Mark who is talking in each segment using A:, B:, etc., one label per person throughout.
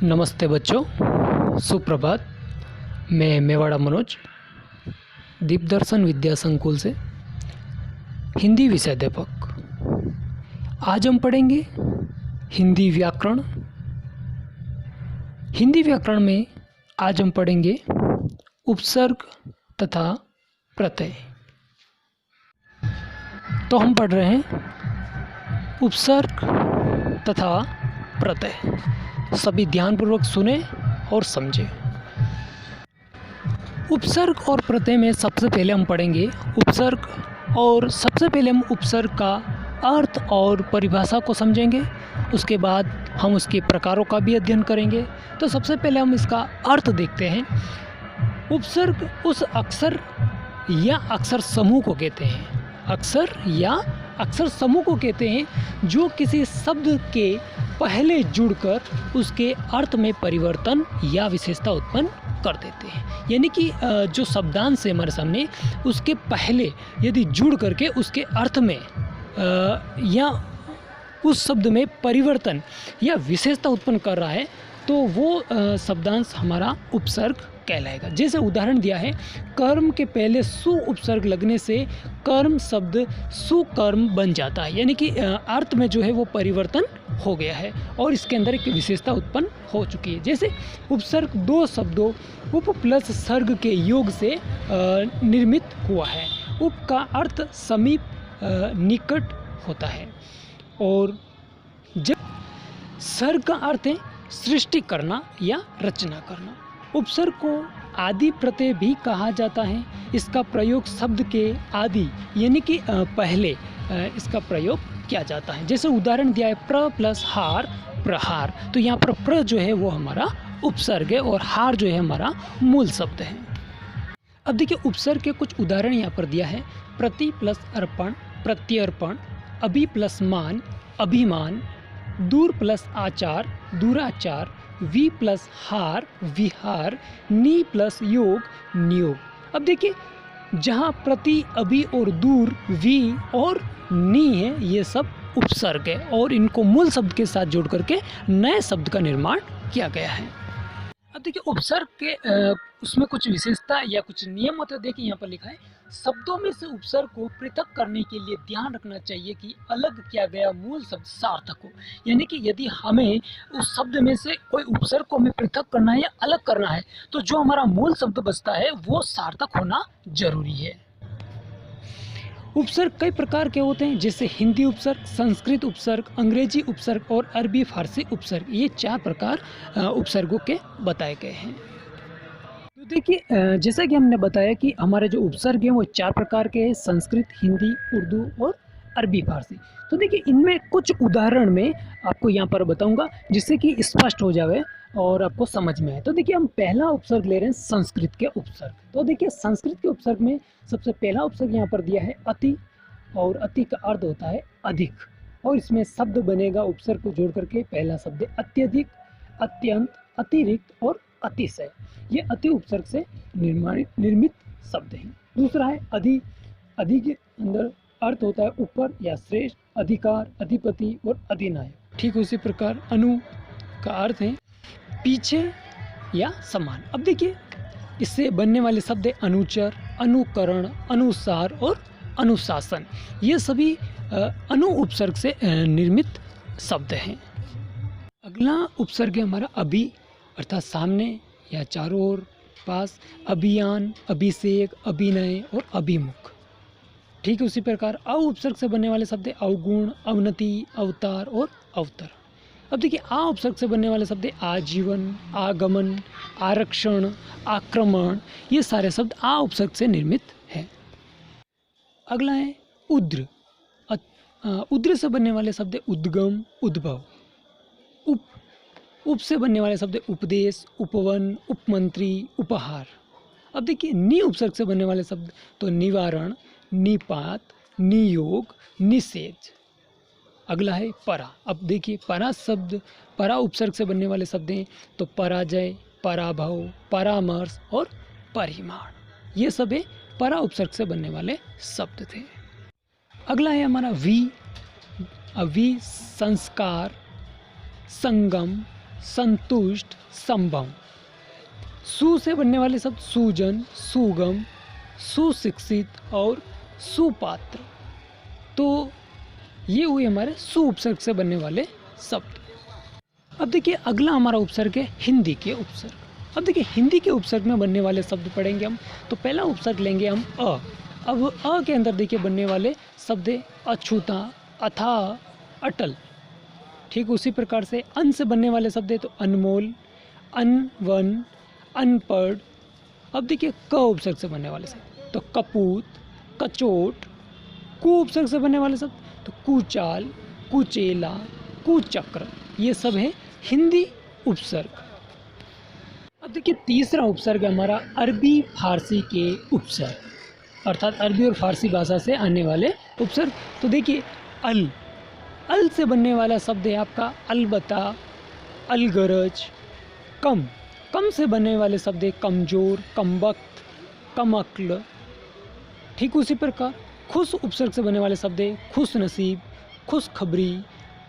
A: नमस्ते बच्चों, सुप्रभात। मैं मेवाड़ा मनोज दीपदर्शन विद्या संकुल से हिंदी विषयाध्यापक। आज हम पढ़ेंगे हिंदी व्याकरण। हिंदी व्याकरण में आज हम पढ़ेंगे उपसर्ग तथा प्रत्यय। तो हम पढ़ रहे हैं उपसर्ग तथा प्रत्यय। सभी ध्यानपूर्वक सुने और समझें। उपसर्ग और प्रत्यय में सबसे पहले हम पढ़ेंगे उपसर्ग, और सबसे पहले हम उपसर्ग का अर्थ और परिभाषा को समझेंगे। उसके बाद हम उसके प्रकारों का भी अध्ययन करेंगे। तो सबसे पहले हम इसका अर्थ देखते हैं। उपसर्ग उस अक्षर या अक्षर समूह को कहते हैं, अक्षर या अक्षर समूह को कहते हैं जो किसी शब्द के पहले जुड़कर उसके अर्थ में परिवर्तन या विशेषता उत्पन्न कर देते हैं। यानी कि जो शब्दांश है हमारे सामने, उसके पहले यदि जुड़ करके उसके अर्थ में या उस शब्द में परिवर्तन या विशेषता उत्पन्न कर रहा है, तो वो शब्दांश हमारा उपसर्ग कहलाएगा। जैसे उदाहरण दिया है, कर्म के पहले सु उपसर्ग लगने से कर्म शब्द सुकर्म बन जाता है। यानी कि अर्थ में जो है वो परिवर्तन हो गया है और इसके अंदर एक विशेषता उत्पन्न हो चुकी है। जैसे उपसर्ग दो शब्दों उप प्लस सर्ग के योग से निर्मित हुआ है। उप का अर्थ समीप, निकट होता है, और जब सर्ग का अर्थ है सृष्टि करना या रचना करना। उपसर्ग को आदि प्रत्यय भी कहा जाता है। इसका प्रयोग शब्द के आदि यानी कि पहले इसका प्रयोग किया जाता है। जैसे उदाहरण दिया है प्र प्लस हार, प्रहार। तो यहाँ पर प्र जो है वो हमारा उपसर्ग है और हार जो है हमारा मूल शब्द है। अब देखिए उपसर्ग के कुछ उदाहरण यहाँ पर दिया है। प्रति प्लस अर्पण, प्रत्यर्पण। अभि प्लस मान, अभिमान। दूर प्लस आचार, दूराचार। वी प्लस हार, विहार। नी प्लस योग, नियोग। अब देखिए जहाँ प्रति, अभि और दूर, वी और नी है, ये सब उपसर्ग है और इनको मूल शब्द के साथ जोड़ करके नए शब्द का निर्माण किया गया है। अब देखिए उपसर्ग के उसमें कुछ विशेषता या कुछ नियम होते हैं। देखिए यहाँ पर लिखा है, शब्दों में से उपसर्ग को पृथक करने के लिए ध्यान रखना चाहिए कि अलग किया गया मूल शब्द सार्थक हो। यानी कि यदि हमें उस शब्द में से कोई उपसर्ग को हमें पृथक करना है या अलग करना है, तो जो हमारा मूल शब्द बचता है वो सार्थक होना जरूरी है। उपसर्ग कई प्रकार के होते हैं, जैसे हिंदी उपसर्ग, संस्कृत उपसर्ग, अंग्रेजी उपसर्ग और अरबी फारसी उपसर्ग। ये 4 प्रकार उपसर्गों के बताए गए हैं। तो देखिए जैसा कि हमने बताया कि हमारे जो उपसर्ग हैं वो 4 प्रकार के हैं, संस्कृत, हिंदी, उर्दू और अरबी फारसी। तो देखिए इनमें कुछ उदाहरण में आपको यहाँ पर बताऊंगा जिससे कि स्पष्ट हो जाए और आपको समझ में आए। तो देखिए हम पहला उपसर्ग ले रहे हैं संस्कृत के उपसर्ग। तो देखिए संस्कृत के उपसर्ग में सबसे पहला उपसर्ग यहाँ पर दिया है अति, और अति का अर्थ होता है अधिक, और इसमें शब्द बनेगा उपसर्ग को जोड़ करके। पहला शब्द है अत्यधिक, अत्यंत, अतिरिक्त और अतिशय। ये अति उपसर्ग से निर्मित शब्द हैं। दूसरा है अधि। अधि के अंदर अर्थ होता है ऊपर या श्रेष्ठ, अधिकार, अधिपति और अधिनायक। ठीक उसी प्रकार अनु का अर्थ है पीछे या समान। अब देखिए इससे बनने वाले शब्द है अनुचर, अनुकरण, अनुसार और अनुशासन। ये सभी अनु उपसर्ग से निर्मित शब्द हैं। अगला उपसर्ग है हमारा अभि, अर्थात सामने या चारों ओर, पास। अभियान, अभिषेक, अभिनय और अभिमुख। ठीक है उसी प्रकार अ उपसर्ग से बनने वाले शब्द है अवगुण, अवनति, अवतार और अवतर। अब देखिए आ उपसर्ग से बनने वाले शब्द है आजीवन, आगमन, आरक्षण, आक्रमण। ये सारे शब्द आ उपसर्ग से निर्मित है। अगला है उद्र। उद्र से बनने वाले शब्द है उद्गम, उद्भव। उप से बनने वाले शब्द है उपदेश, उपवन, उपमंत्री, उपहार। अब देखिए नि उपसर्ग से बनने वाले शब्द तो निवारण, निपात, नियोग, निषेध। अगला है परा। अब देखिए परा शब्द, परा उपसर्ग से बनने वाले शब्द हैं तो पराजय, पराभव, परामर्श और परिमाण। ये सब है परा उपसर्ग से बनने वाले शब्द थे। अगला है हमारा वी। वी संस्कार, संगम, संतुष्ट, संभव। सु से बनने वाले शब्द सुजन, सुगम, सुशिक्षित और सुपात्र। तो ये हुए हमारे सु उपसर्ग से बनने वाले शब्द। अब देखिए अगला हमारा उपसर्ग है हिंदी के उपसर्ग। अब देखिए हिंदी के उपसर्ग में बनने वाले शब्द पढ़ेंगे हम। तो पहला उपसर्ग लेंगे हम अ। अब अ के अंदर देखिए बनने वाले शब्द है अछूता, अथाह, अटल। ठीक उसी प्रकार से अन से बनने वाले शब्द है तो अनमोल, अनवन, अनपढ़। अब देखिए क उपसर्ग से बनने वाले शब्द तो कपूत, कचोट। कु उपसर्ग से बनने वाले शब्द तो कुचाल, कुचेला, कुचक्र। ये सब है हिंदी उपसर्ग। अब देखिए तीसरा उपसर्ग है हमारा अरबी फारसी के उपसर्ग, अर्थात अरबी और फारसी भाषा से आने वाले उपसर्ग। तो देखिए अल से बनने वाला शब्द है आपका अलबत्ता, अलगरज, कम से बनने वाले शब्द है कमजोर, कमबख्त, कमअक्ल। ठीक उसी प्रकार खुश उपसर्ग से बनने वाले शब्द है खुश नसीब, खुशखबरी,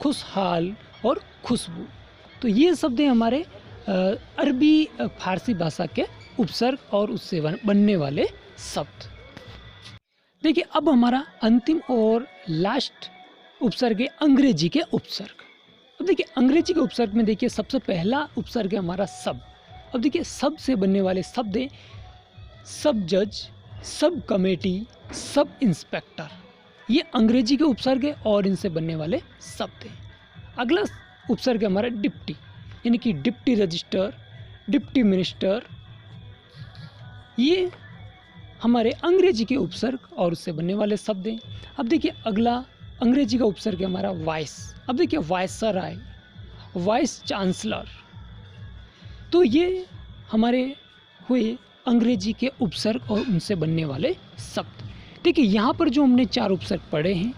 A: खुशहाल और खुशबू। तो ये शब्द हैं हमारे अरबी फारसी भाषा के उपसर्ग और उससे बनने वाले शब्द। देखिए अब हमारा अंतिम और लास्ट उपसर्ग है अंग्रेजी के उपसर्ग। अब देखिए अंग्रेजी के उपसर्ग में देखिए सबसे पहला उपसर्ग है हमारा सब। अब देखिए सब से बनने वाले शब्द हैं सब जज, सब कमेटी, सब इंस्पेक्टर। ये अंग्रेजी के उपसर्ग है और इनसे बनने वाले शब्द हैं। अगला उपसर्ग है हमारा डिप्टी, यानी कि डिप्टी रजिस्टर, डिप्टी मिनिस्टर। ये हमारे अंग्रेजी के उपसर्ग और उससे बनने वाले शब्द हैं। अब देखिए अगला अंग्रेजी का उपसर्ग है हमारा वाइस। अब देखिए वाइसराय, वाइस चांसलर। तो ये हमारे हुए अंग्रेजी के उपसर्ग और उनसे बनने वाले शब्द। देखिए यहाँ पर जो हमने 4 उपसर्ग पढ़े हैं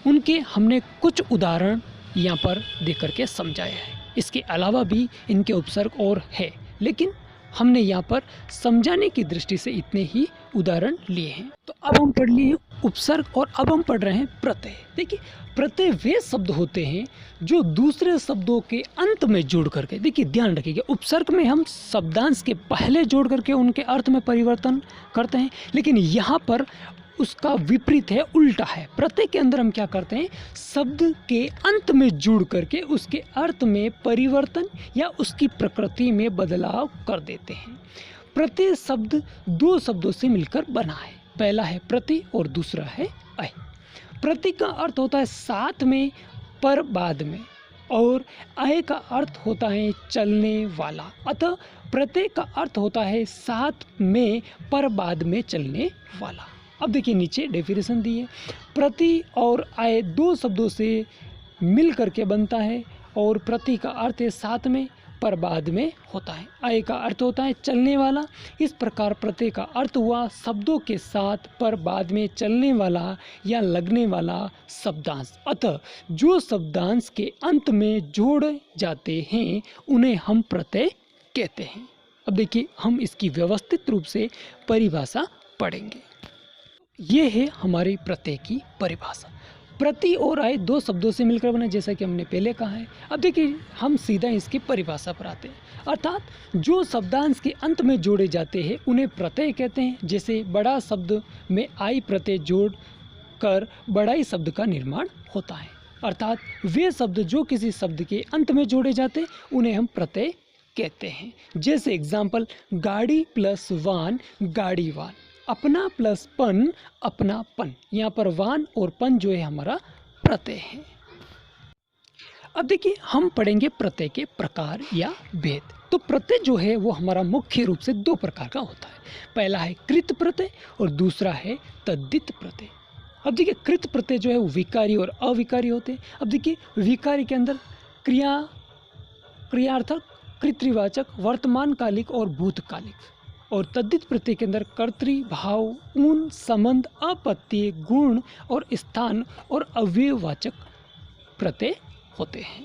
A: उनके हमने कुछ उदाहरण यहाँ पर दे करके समझाया है। इसके अलावा भी इनके उपसर्ग और है, लेकिन हमने यहाँ पर समझाने की दृष्टि से इतने ही उदाहरण लिए हैं। तो अब हम पढ़ लिए उपसर्ग और अब हम पढ़ रहे हैं प्रत्यय। देखिए प्रत्यय वे शब्द होते हैं जो दूसरे शब्दों के अंत में जोड़ करके, देखिए ध्यान रखिएगा, उपसर्ग में हम शब्दांश के पहले जोड़ करके उनके अर्थ में परिवर्तन करते हैं, लेकिन यहाँ पर उसका विपरीत है, उल्टा है। प्रत्यय के अंदर हम क्या करते हैं, शब्द के अंत में जुड़ करके उसके अर्थ में परिवर्तन या उसकी प्रकृति में बदलाव कर देते हैं। प्रत्यय शब्द 2 शब्दों से मिलकर बना है, पहला है प्रति और दूसरा है अय। प्रति का अर्थ होता है साथ में पर बाद में, और अय का अर्थ होता है चलने वाला। अतः प्रत्यय का अर्थ होता है साथ में पर बाद में चलने वाला। अब देखिए नीचे डेफिनेशन दी है, प्रति और अय 2 शब्दों से मिल करके बनता है और प्रति का अर्थ है साथ में पर बाद में होता है, अय का अर्थ होता है चलने वाला। इस प्रकार प्रत्यय का अर्थ हुआ शब्दों के साथ पर बाद में चलने वाला या लगने वाला शब्दांश। अतः जो शब्दांश के अंत में जोड़े जाते हैं उन्हें हम प्रत्यय कहते हैं। अब देखिए हम इसकी व्यवस्थित रूप से परिभाषा पढ़ेंगे। ये है हमारी प्रत्यय की परिभाषा। प्रति और अय 2 शब्दों से मिलकर बना, जैसा कि हमने पहले कहा है। अब देखिए हम सीधा इसकी परिभाषा पर आते हैं, अर्थात जो शब्दांश के अंत में जोड़े जाते हैं उन्हें प्रत्यय कहते हैं। जैसे बड़ा शब्द में आई प्रत्यय जोड़ कर बड़ाई शब्द का निर्माण होता है, अर्थात वे शब्द जो किसी शब्द के अंत में जोड़े जाते हैं उन्हें हम प्रत्यय कहते हैं। जैसे एग्जाम्पल, गाड़ी प्लस वान, गाड़ी वान। अपना प्लस पन, अपनापन। यहाँ पर वान और पन जो है हमारा प्रत्यय है। अब देखिए हम पढ़ेंगे प्रत्यय के प्रकार या भेद। तो प्रत्यय जो है वो हमारा मुख्य रूप से 2 प्रकार का होता है, पहला है कृत प्रत्यय और दूसरा है तद्धित प्रत्यय। अब देखिए कृत प्रत्यय जो है वो विकारी और अविकारी होते हैं। अब देखिए विकारी के अंदर क्रियार्थक, कृतवाचक, वर्तमानकालिक और भूतकालिक, और तद्धित प्रत्यय के अंदर कर्तृ, भाव, ऊन, संबंध, अपत्य, गुण और स्थान और अव्ययवाचक प्रत्यय होते हैं।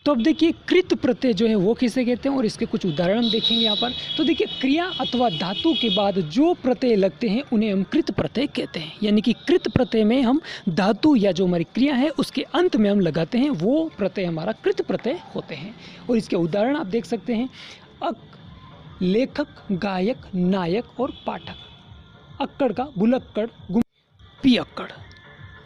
A: तो अब देखिए कृत प्रत्यय जो है वो किसे कहते हैं और इसके कुछ उदाहरण हम देखेंगे यहाँ पर। तो देखिए क्रिया अथवा धातु के बाद जो प्रत्यय लगते हैं उन्हें हम कृत प्रत्यय कहते हैं। यानी कि कृत प्रत्यय में हम धातु या जो हमारी क्रिया है उसके अंत में हम लगाते हैं, वो प्रत्यय हमारा कृत प्रत्यय होते हैं। और इसके उदाहरण आप देख सकते हैं, अक, लेखक, गायक, नायक और पाठक। अक्कड़ का बुलक्कड़, पियक्कड़।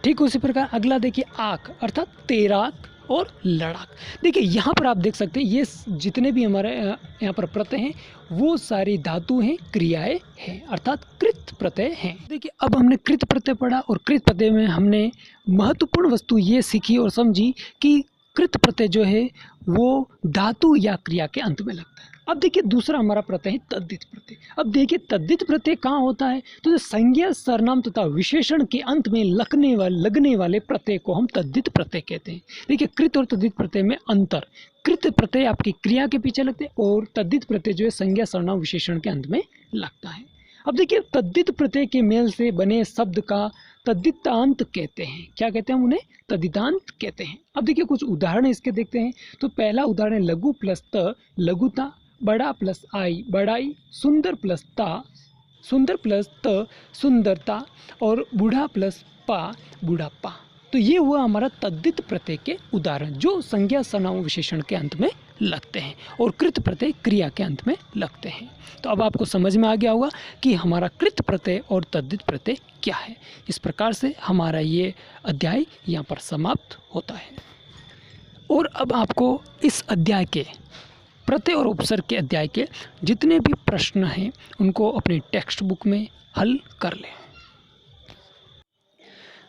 A: ठीक उसी प्रकार अगला देखिए आक अर्थात तैराक और लड़ाक। देखिए यहाँ पर आप देख सकते हैं ये जितने भी हमारे यहाँ पर प्रत्यय हैं वो सारी धातु हैं, क्रियाएं हैं, अर्थात कृत प्रत्यय हैं। देखिए अब हमने कृत प्रत्यय पढ़ा और कृत प्रत्यय में हमने महत्वपूर्ण वस्तु ये सीखी और समझी कि कृत प्रत्यय जो है वो धातु या क्रिया के अंत में लगता है। अब देखिए दूसरा हमारा प्रत्यय है तद्धित प्रत्यय। अब देखिए तद्धित प्रत्यय कहाँ होता है, तो संज्ञा, सर्वनाम तथा विशेषण के अंत में लगने वाले प्रत्यय को हम तद्धित प्रत्यय कहते हैं। देखिए कृत और तद्धित प्रत्यय में अंतर, कृत प्रत्यय आपकी क्रिया के पीछे लगते हैं और तद्धित प्रत्यय जो है संज्ञा, सर्वनाम, विशेषण के अंत में लगता है। अब देखिए तद्धित प्रत्यय के मेल से बने शब्द का तद्धितांत कहते हैं। क्या कहते हैं हम उन्हें? तद्धितांत कहते हैं। अब देखिए कुछ उदाहरण इसके देखते हैं। तो पहला उदाहरण है लघु प्लस त लघुता, बड़ा प्लस आई बड़ाई, सुंदर प्लस ता सुंदर प्लस त सुंदरता और बूढ़ा प्लस पा बुढ़ापा। तो ये हुआ हमारा तद्धित प्रत्यय के उदाहरण जो संज्ञा, सर्वनाम, विशेषण के अंत में लगते हैं और कृत प्रत्यय क्रिया के अंत में लगते हैं। तो अब आपको समझ में आ गया होगा कि हमारा कृत प्रत्यय और तद्धित प्रत्यय क्या है। इस प्रकार से हमारा ये अध्याय यहाँ पर समाप्त होता है। और अब आपको इस अध्याय के प्रत्यय और उपसर्ग के अध्याय के जितने भी प्रश्न हैं उनको अपनी टेक्स्ट बुक में हल कर लें।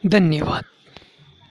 A: धन्यवाद।